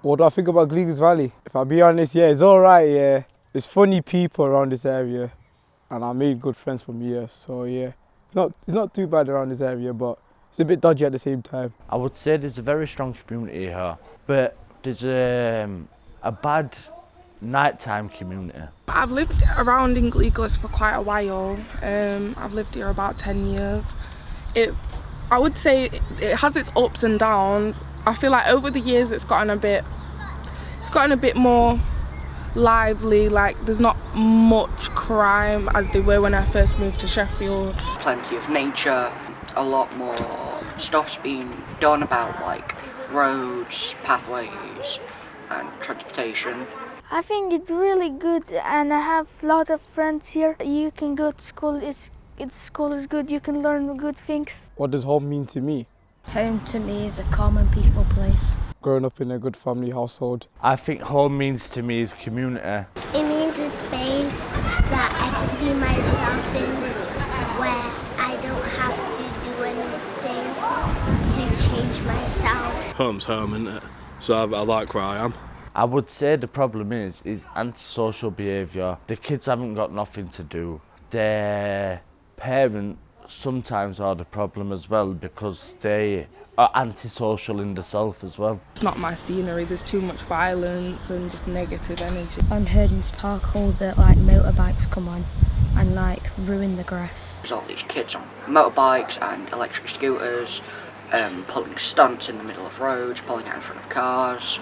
What do I think about Gleadless Valley? If I be honest, yeah, it's alright, yeah. There's funny people around this area and I made good friends from here, so yeah. It's not too bad around this area, but it's a bit dodgy at the same time. I would say there's a very strong community here, but there's a bad nighttime community. I've lived around in Gleadless for quite a while. I've lived here about 10 years. I would say it has its ups and downs. I feel like over the years it's gotten a bit more lively. Like there's not much crime as there were when I first moved to Sheffield. Plenty of nature, a lot more stuff's being done about like roads, pathways and transportation. I think it's really good and I have a lot of friends here. You can go to school, school is good, you can learn good things. What does home mean to me? Home to me is a calm and peaceful place. Growing up in a good family household. I think home means to me is community. It means a space that I can be myself in, where I don't have to do anything to change myself. Home's home, isn't it? So I like where I am. I would say the problem is antisocial behaviour. The kids haven't got nothing to do. Their parents sometimes are the problem as well because they are antisocial in themselves as well. It's not my scenery, there's too much violence and just negative energy. On Herdings Park, all the motorbikes come on and ruin the grass. There's all these kids on motorbikes and electric scooters, pulling stunts in the middle of roads, pulling out in front of cars,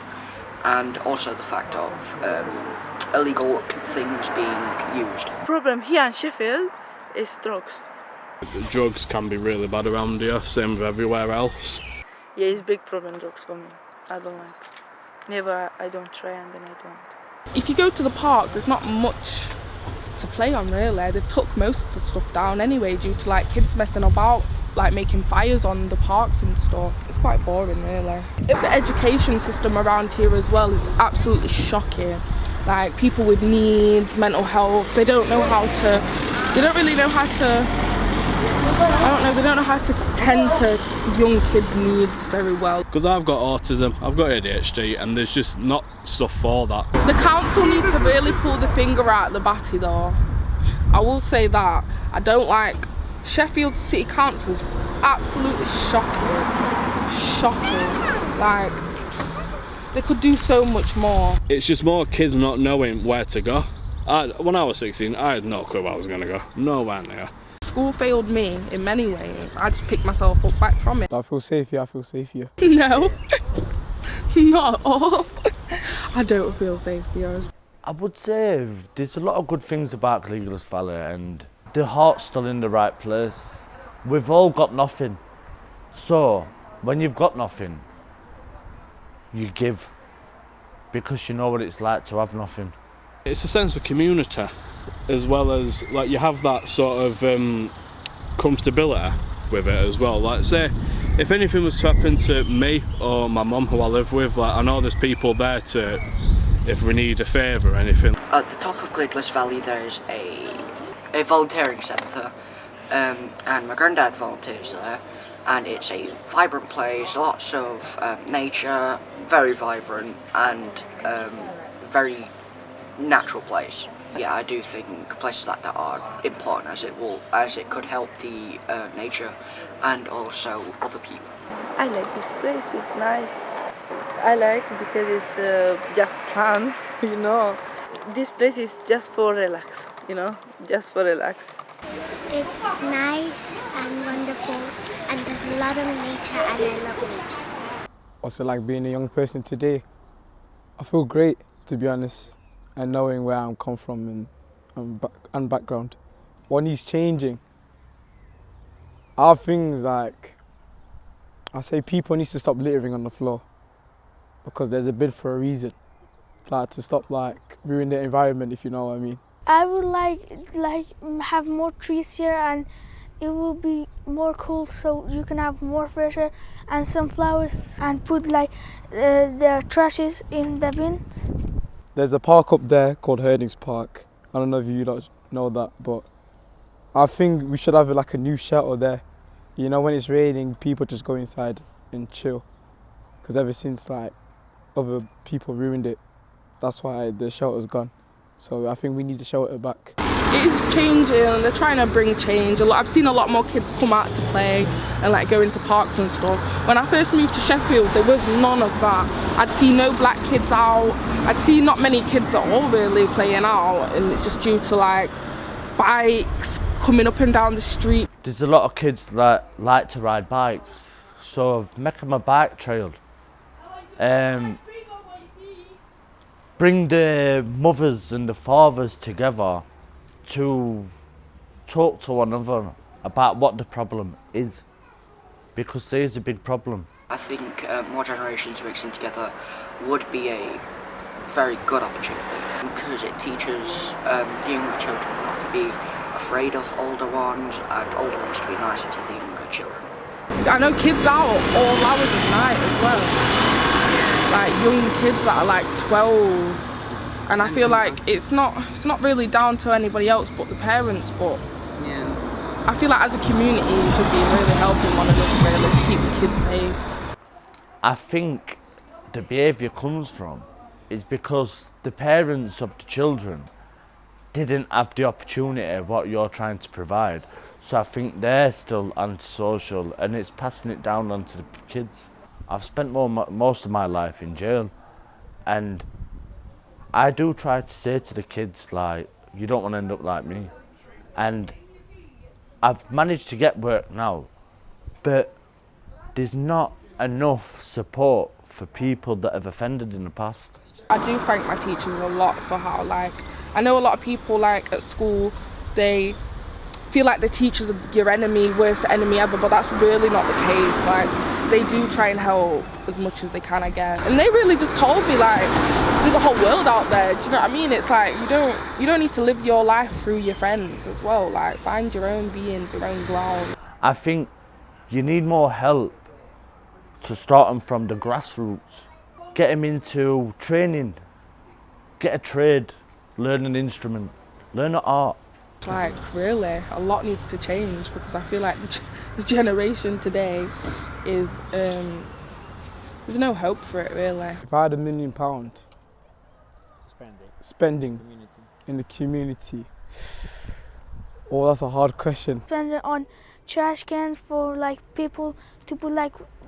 and also the fact of illegal things being used. The problem here in Sheffield is drugs. Drugs can be really bad around here, same with everywhere else. Yeah, it's a big problem, drugs for me. I don't like. Never, I don't try and then I don't. If you go to the park, there's not much to play on really. They've took most of the stuff down anyway due to kids messing about, making fires on the parks and stuff. It's quite boring really. The education system around here as well is absolutely shocking. People with needs, mental health, they don't really know how to tend to young kids' needs very well. Because I've got autism, I've got ADHD, and there's just not stuff for that. The council need to really pull the finger out the batty though. I will say that. I don't like Sheffield City Council is absolutely shocking. They could do so much more. It's just more kids not knowing where to go. When I was 16, I had no clue where I was going to go. Nowhere near. School failed me in many ways. I just picked myself up back from it. I feel safe here, I feel safe here. No, not at all. I don't feel safe here. I would say there's a lot of good things about Gleadless Valley and the heart's still in the right place. We've all got nothing. So, when you've got nothing, you give. Because you know what it's like to have nothing. It's a sense of community, as well as you have that sort of comfortability with it as well. Say, if anything was to happen to me or my mum who I live with, I know there's people there to, if we need a favour or anything. At the top of Gleadless Valley there's a volunteering centre, and my granddad volunteers there, and it's a vibrant place, lots of nature, very vibrant and very natural place. Yeah, I do think places like that are important as it could help the nature and also other people. I like this place, it's nice. I like because it's just planned, This place is just for relax, just for relax. It's nice and wonderful, and there's a lot of nature, and I love nature. What's it like being a young person today? I feel great, to be honest, and knowing where I'm come from and background. What needs changing? Are things I say people need to stop littering on the floor because there's a bid for a reason. To stop ruining the environment, if you know what I mean. I would like have more trees here and it will be more cool so you can have more fresh air and some flowers and put the trashes in the bins. There's a park up there called Herdings Park. I don't know if you know that, but I think we should have a new shelter there. When it's raining, people just go inside and chill. Because ever since other people ruined it. That's why the shelter's gone. So I think we need the shelter back. It is changing, and they're trying to bring change. I've seen a lot more kids come out to play and like go into parks and stuff. When I first moved to Sheffield, there was none of that. I'd see no black kids out. I'd see not many kids at all really playing out, and it's just due to like bikes coming up and down the street. There's a lot of kids that like to ride bikes, so make them a bike trail. Bring the mothers and the fathers together to talk to one another about what the problem is, because there is a big problem. I think more generations mixing together would be a very good opportunity, because it teaches the younger children not to be afraid of older ones, and older ones to be nicer to the younger children. I know kids out all hours of night as well. Like young kids that are like 12, and I feel like it's not really down to anybody else but the parents, but I feel like as a community we should be really helping one another really to keep the kids safe. I think the behaviour comes from is because the parents of the children didn't have the opportunity what you're trying to provide, so I think they're still antisocial, and it's passing it down onto the kids. I've spent most of my life in jail, and I do try to say to the kids, like, you don't want to end up like me. And I've managed to get work now, but there's not enough support for people that have offended in the past. I do thank my teachers a lot for how, like, I know a lot of people like at school, they feel like the teachers are your enemy, worst enemy ever, but that's really not the case. Like, they do try and help as much as they can, I guess. And they really just told me, like, there's a whole world out there, do you know what I mean? It's like, you don't need to live your life through your friends as well. Like, find your own beings, your own ground. I think you need more help to start them from the grassroots. Get them into training, get a trade, learn an instrument, learn an art. Like, really, a lot needs to change, because I feel like the generation today is, there's no hope for it, really. If I had £1 million spending in the community, oh, that's a hard question. Spend it on trash cans for like people to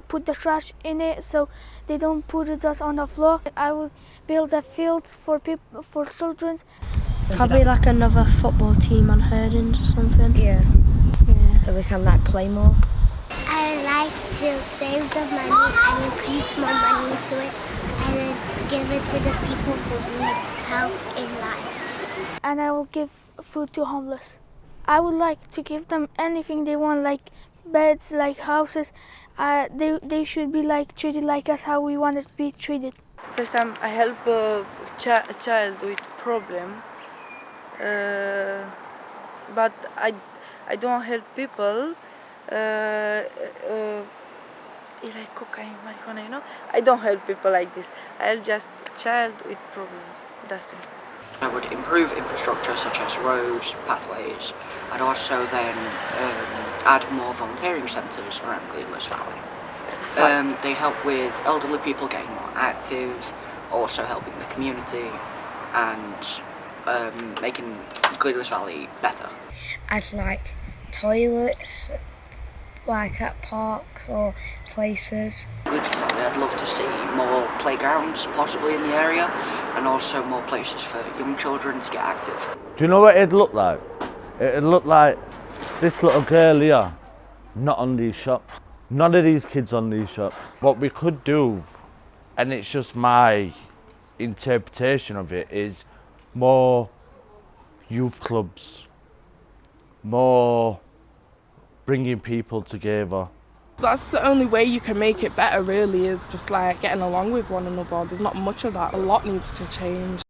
put the trash in it, so they don't put it just on the floor. I would build a field for children. Probably like another football team on Herdens or something. Yeah. So we can like play more. I like to save the money and increase more money to it, and then give it to the people who need help in life. And I will give food to homeless. I would like to give them anything they want, like beds, like houses. They should be like treated like us how we want to be treated. First time I help a child with problem, but I don't help people like cocaine, marijuana, you know. I don't help people like this. I help just child with problem. That's it. I would improve infrastructure such as roads, pathways, and also then add more volunteering centres around Gleadless Valley. They help with elderly people getting more active, also helping the community, and making Gleadless Valley better. I'd like toilets, like at parks or places. Gleadless Valley, I'd love to see more playgrounds possibly in the area, and also more places for young children to get active. Do you know what it'd look like? It'd look like this little girl here, not on these shops. None of these kids on these shops. What we could do, and it's just my interpretation of it, is more youth clubs, more bringing people together. That's the only way you can make it better, really, is just like getting along with one another. There's not much of that. A lot needs to change.